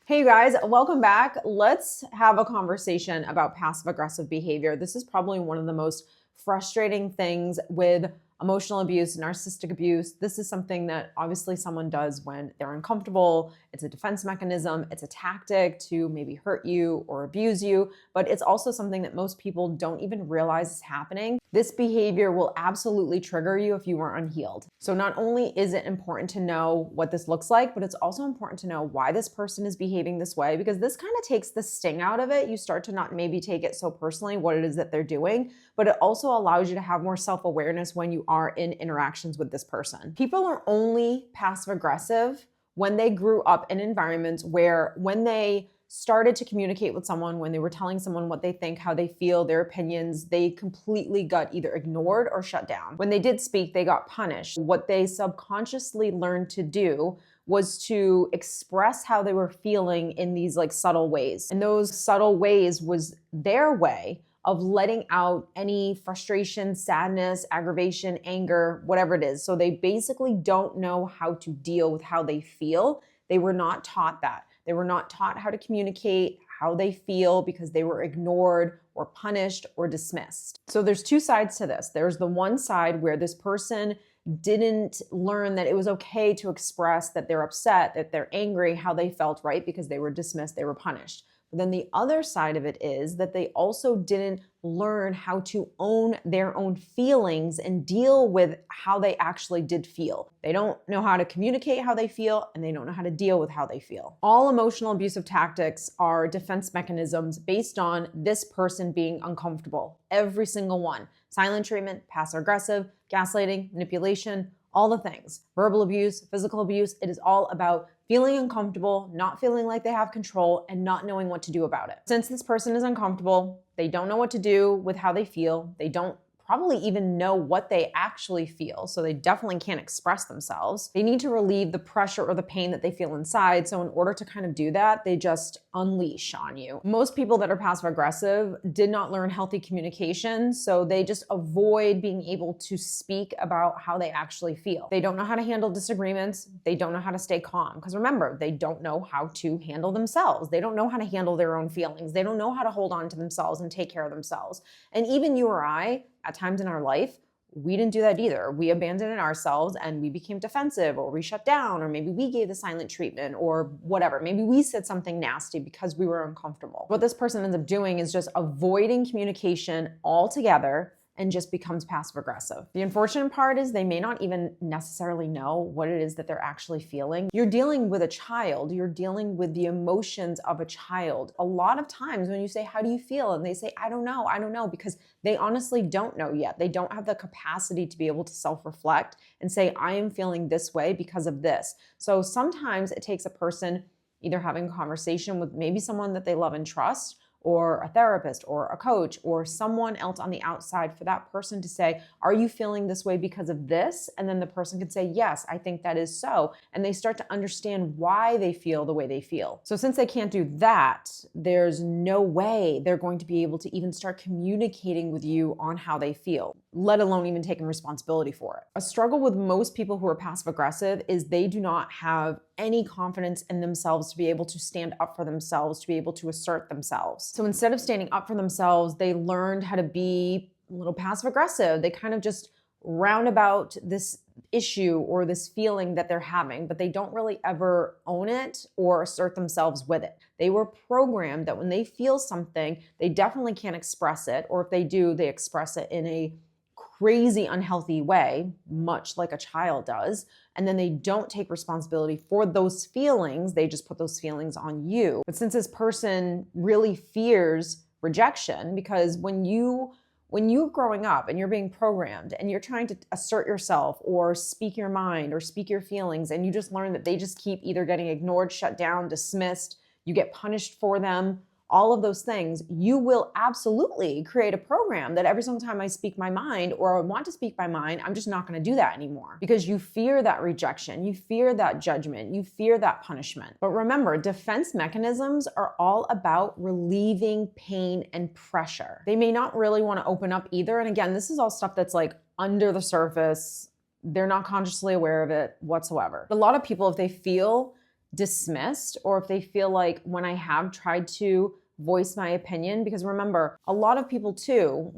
Hey you guys, welcome back. Let's have a conversation about passive aggressive behavior. This is probably one of the most frustrating things with emotional abuse, narcissistic abuse. This is something that obviously someone does when they're uncomfortable. It's a defense mechanism. It's a tactic to maybe hurt you or abuse you, but it's also something that most people don't even realize is happening. This behavior will absolutely trigger you if you are unhealed. So not only is it important to know what this looks like, but it's also important to know why this person is behaving this way, because this kind of takes the sting out of it. You start to not maybe take it so personally what it is that they're doing, but it also allows you to have more self-awareness when you are in interactions with this person. People are only passive aggressive when they grew up in environments where when they started to communicate with someone, when they were telling someone what they think, how they feel, their opinions, they completely got either ignored or shut down. When they did speak, they got punished. What they subconsciously learned to do was to express how they were feeling in these subtle ways. And those subtle ways was their way of letting out any frustration, sadness, aggravation, anger, whatever it is. So they basically don't know how to deal with how they feel. They were not taught that. They were not taught how to communicate how they feel because they were ignored or punished or dismissed. So there's two sides to this. There's the one side where this person didn't learn that it was okay to express that they're upset, that they're angry, how they felt, right? Because they were dismissed, they were punished. But then the other side of it is that they also didn't learn how to own their own feelings and deal with how they actually did feel. They don't know how to communicate how they feel, and they don't know how to deal with how they feel. All emotional abusive tactics are defense mechanisms based on this person being uncomfortable. Every single one. Silent treatment, passive aggressive, gaslighting, manipulation, all the things. Verbal abuse, physical abuse, it is all about feeling uncomfortable, not feeling like they have control, and not knowing what to do about it. Since this person is uncomfortable, they don't know what to do with how they feel. They don't probably even know what they actually feel, so they definitely can't express themselves. They need to relieve the pressure or the pain that they feel inside, so in order to kind of do that, they just unleash on you. Most people that are passive aggressive did not learn healthy communication, so they just avoid being able to speak about how they actually feel. They don't know how to handle disagreements. They don't know how to stay calm, because remember, they don't know how to handle themselves. They don't know how to handle their own feelings. They don't know how to hold on to themselves and take care of themselves. And even you or I, at times in our life, we didn't do that either. We abandoned ourselves and we became defensive, or we shut down, or maybe we gave the silent treatment or whatever. Maybe we said something nasty because we were uncomfortable. What this person ends up doing is just avoiding communication altogether and just becomes passive aggressive. The unfortunate part is they may not even necessarily know what it is that they're actually feeling. You're dealing with a child. You're dealing with the emotions of a child. A lot of times when you say, how do you feel? And they say, I don't know, because they honestly don't know yet. They don't have the capacity to be able to self-reflect and say, I am feeling this way because of this. So sometimes it takes a person either having a conversation with maybe someone that they love and trust, or a therapist or a coach or someone else on the outside, for that person to say, are you feeling this way because of this? And then the person could say, yes, I think that is so. And they start to understand why they feel the way they feel. So since they can't do that, there's no way they're going to be able to even start communicating with you on how they feel, let alone even taking responsibility for it. A struggle with most people who are passive aggressive is they do not have any confidence in themselves to be able to stand up for themselves, to be able to assert themselves. So instead of standing up for themselves, they learned how to be a little passive aggressive. They kind of just roundabout this issue or this feeling that they're having, but they don't really ever own it or assert themselves with it. They were programmed that when they feel something, they definitely can't express it, or if they do, they express it in a crazy unhealthy way, much like a child does. And then they don't take responsibility for those feelings. They just put those feelings on you. But since this person really fears rejection, because when you're growing up and you're being programmed and you're trying to assert yourself or speak your mind or speak your feelings, and you just learn that they just keep either getting ignored, shut down, dismissed, you get punished for them, all of those things, you will absolutely create a program that every single time I speak my mind or I want to speak my mind, I'm just not going to do that anymore, because you fear that rejection, you fear that judgment, you fear that punishment. But remember, defense mechanisms are all about relieving pain and pressure. They may not really want to open up either. And again, this is all stuff that's under the surface. They're not consciously aware of it whatsoever. But a lot of people, if they feel dismissed, or if they feel like when I have tried to voice my opinion, because remember, a lot of people too,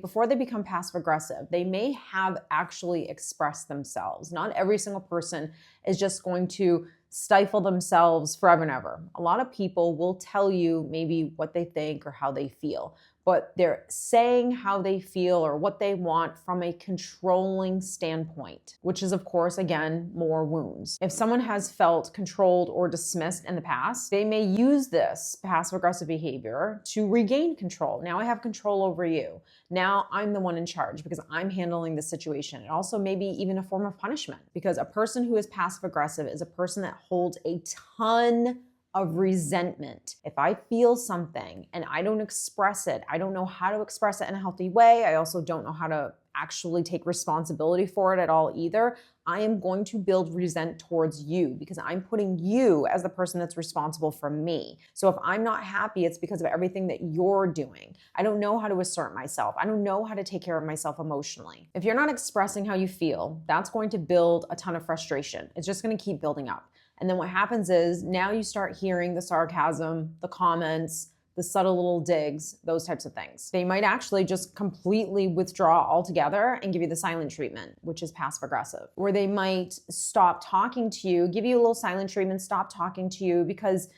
before they become passive aggressive, they may have actually expressed themselves. Not every single person is just going to stifle themselves forever and ever. A lot of people will tell you maybe what they think or how they feel, but they're saying how they feel or what they want from a controlling standpoint, which is, of course, again, more wounds. If someone has felt controlled or dismissed in the past, they may use this passive-aggressive behavior to regain control. Now I have control over you. Now I'm the one in charge because I'm handling the situation. It also may be even a form of punishment, because a person who is passive-aggressive is a person that holds a ton of resentment. If I feel something and I don't express it, I don't know how to express it in a healthy way. I also don't know how to actually take responsibility for it at all either. I am going to build resent towards you because I'm putting you as the person that's responsible for me. So if I'm not happy, it's because of everything that you're doing. I don't know how to assert myself. I don't know how to take care of myself emotionally. If you're not expressing how you feel, that's going to build a ton of frustration. It's just going to keep building up. And then what happens is now you start hearing the sarcasm, the comments, the subtle little digs, those types of things. They might actually just completely withdraw altogether and give you the silent treatment, which is passive aggressive. Or they might stop talking to you, give you a little silent treatment, stop talking to you because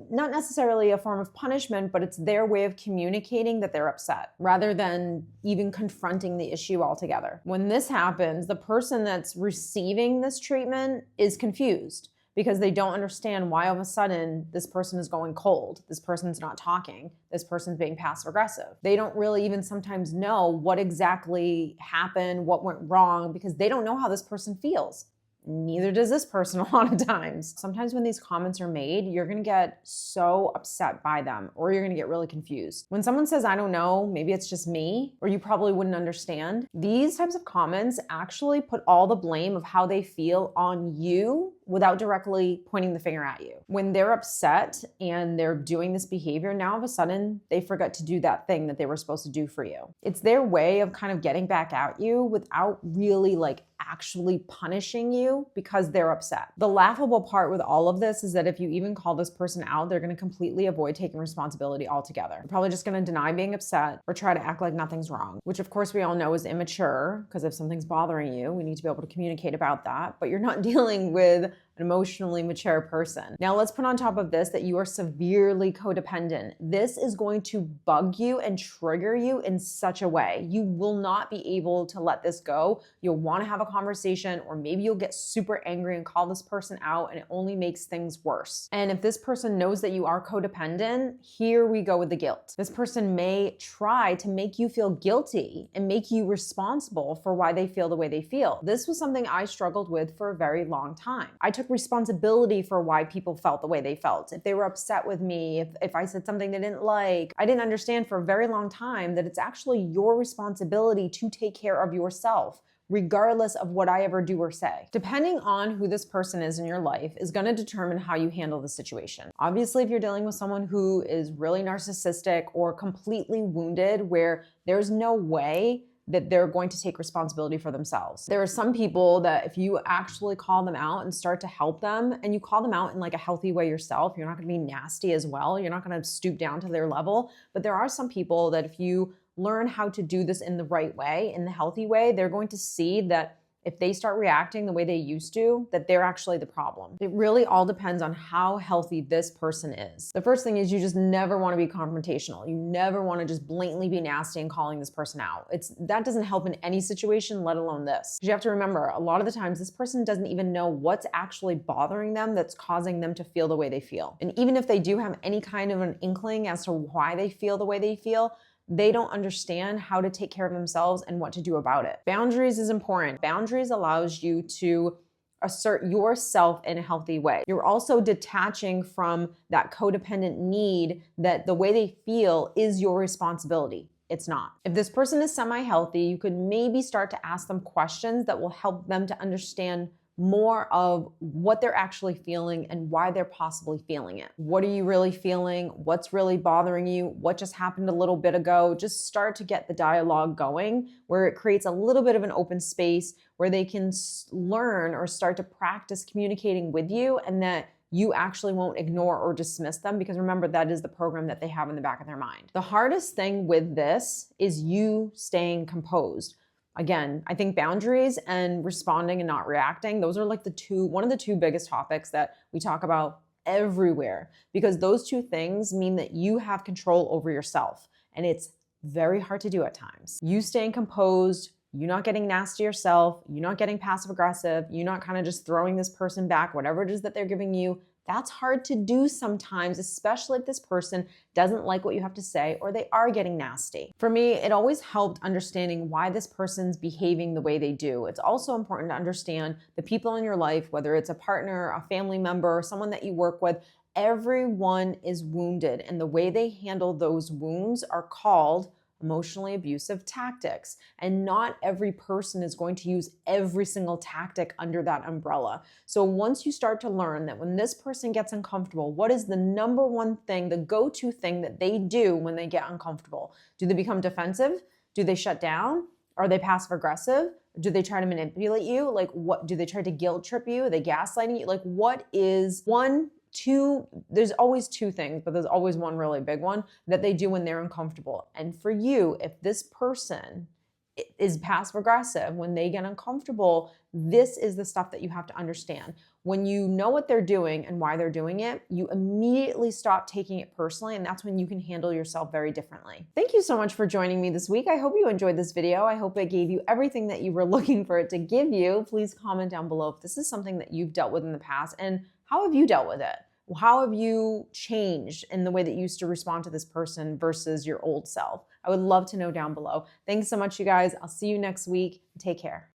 not necessarily a form of punishment, but it's their way of communicating that they're upset rather than even confronting the issue altogether. When this happens, the person that's receiving this treatment is confused, because they don't understand why all of a sudden this person is going cold, this person's not talking, this person's being passive aggressive. They don't really even sometimes know what exactly happened, what went wrong, because they don't know how this person feels. Neither does this person a lot of times. Sometimes when these comments are made, you're gonna get so upset by them, or you're gonna get really confused. When someone says, I don't know, maybe it's just me, or you probably wouldn't understand, these types of comments actually put all the blame of how they feel on you without directly pointing the finger at you. When they're upset and they're doing this behavior, now all of a sudden they forgot to do that thing that they were supposed to do for you. It's their way of kind of getting back at you without really actually punishing you because they're upset. The laughable part with all of this is that if you even call this person out, they're going to completely avoid taking responsibility altogether. They're probably just going to deny being upset or try to act like nothing's wrong, which of course we all know is immature, because if something's bothering you, we need to be able to communicate about that, but you're not dealing with an emotionally mature person. Now let's put on top of this that you are severely codependent. This is going to bug you and trigger you in such a way. You will not be able to let this go. You'll want to have a conversation, or maybe you'll get super angry and call this person out, and it only makes things worse. And if this person knows that you are codependent, here we go with the guilt. This person may try to make you feel guilty and make you responsible for why they feel the way they feel. This was something I struggled with for a very long time. I took responsibility for why people felt the way they felt. If they were upset with me, if I said something they didn't like, I didn't understand for a very long time that it's actually your responsibility to take care of yourself, regardless of what I ever do or say. Depending on who this person is in your life is going to determine how you handle the situation. Obviously, if you're dealing with someone who is really narcissistic or completely wounded, where there's no way that they're going to take responsibility for themselves. There are some people that if you actually call them out and start to help them, and you call them out in a healthy way yourself, you're not going to be nasty as well. You're not going to stoop down to their level. But there are some people that if you learn how to do this in the right way, in the healthy way, they're going to see that if they start reacting the way they used to, that they're actually the problem. It really all depends on how healthy this person is. The first thing is you just never want to be confrontational. You never want to just blatantly be nasty and calling this person out. That doesn't help in any situation, let alone this. You have to remember, a lot of the times this person doesn't even know what's actually bothering them that's causing them to feel the way they feel. And even if they do have any kind of an inkling as to why they feel the way they feel, they don't understand how to take care of themselves and what to do about it. Boundaries is important. Boundaries allows you to assert yourself in a healthy way. You're also detaching from that codependent need that the way they feel is your responsibility. It's not. If this person is semi-healthy, you could maybe start to ask them questions that will help them to understand more of what they're actually feeling and why they're possibly feeling it. What are you really feeling? What's really bothering you? What just happened a little bit ago? Just start to get the dialogue going where it creates a little bit of an open space where they can learn or start to practice communicating with you, and that you actually won't ignore or dismiss them, because remember, that is the program that they have in the back of their mind. The hardest thing with this is you staying composed. Again, I think boundaries and responding and not reacting, those are like one of the two biggest topics that we talk about everywhere, because those two things mean that you have control over yourself, and it's very hard to do at times. You staying composed, you not getting nasty yourself, you not getting passive aggressive, you not kind of just throwing this person back, whatever it is that they're giving you. That's hard to do sometimes, especially if this person doesn't like what you have to say or they are getting nasty. For me, it always helped understanding why this person's behaving the way they do. It's also important to understand the people in your life, whether it's a partner, a family member, someone that you work with. Everyone is wounded, and the way they handle those wounds are called emotionally abusive tactics. And not every person is going to use every single tactic under that umbrella. So once you start to learn that when this person gets uncomfortable, what is the number one thing, the go-to thing that they do when they get uncomfortable? Do they become defensive? Do they shut down? Are they passive aggressive? Do they try to manipulate you? Like, what do they try to guilt trip you? Are they gaslighting you? Like, what is there's always two things, but there's always one really big one that they do when they're uncomfortable. And for you, if this person is passive aggressive, when they get uncomfortable, this is the stuff that you have to understand. When you know what they're doing and why they're doing it, you immediately stop taking it personally, and that's when you can handle yourself very differently. Thank you so much for joining me this week. I hope you enjoyed this video. I hope it gave you everything that you were looking for it to give you. Please comment down below if this is something that you've dealt with in the past, and how have you dealt with it? How have you changed in the way that you used to respond to this person versus your old self? I would love to know down below. Thanks so much, you guys. I'll see you next week. Take care.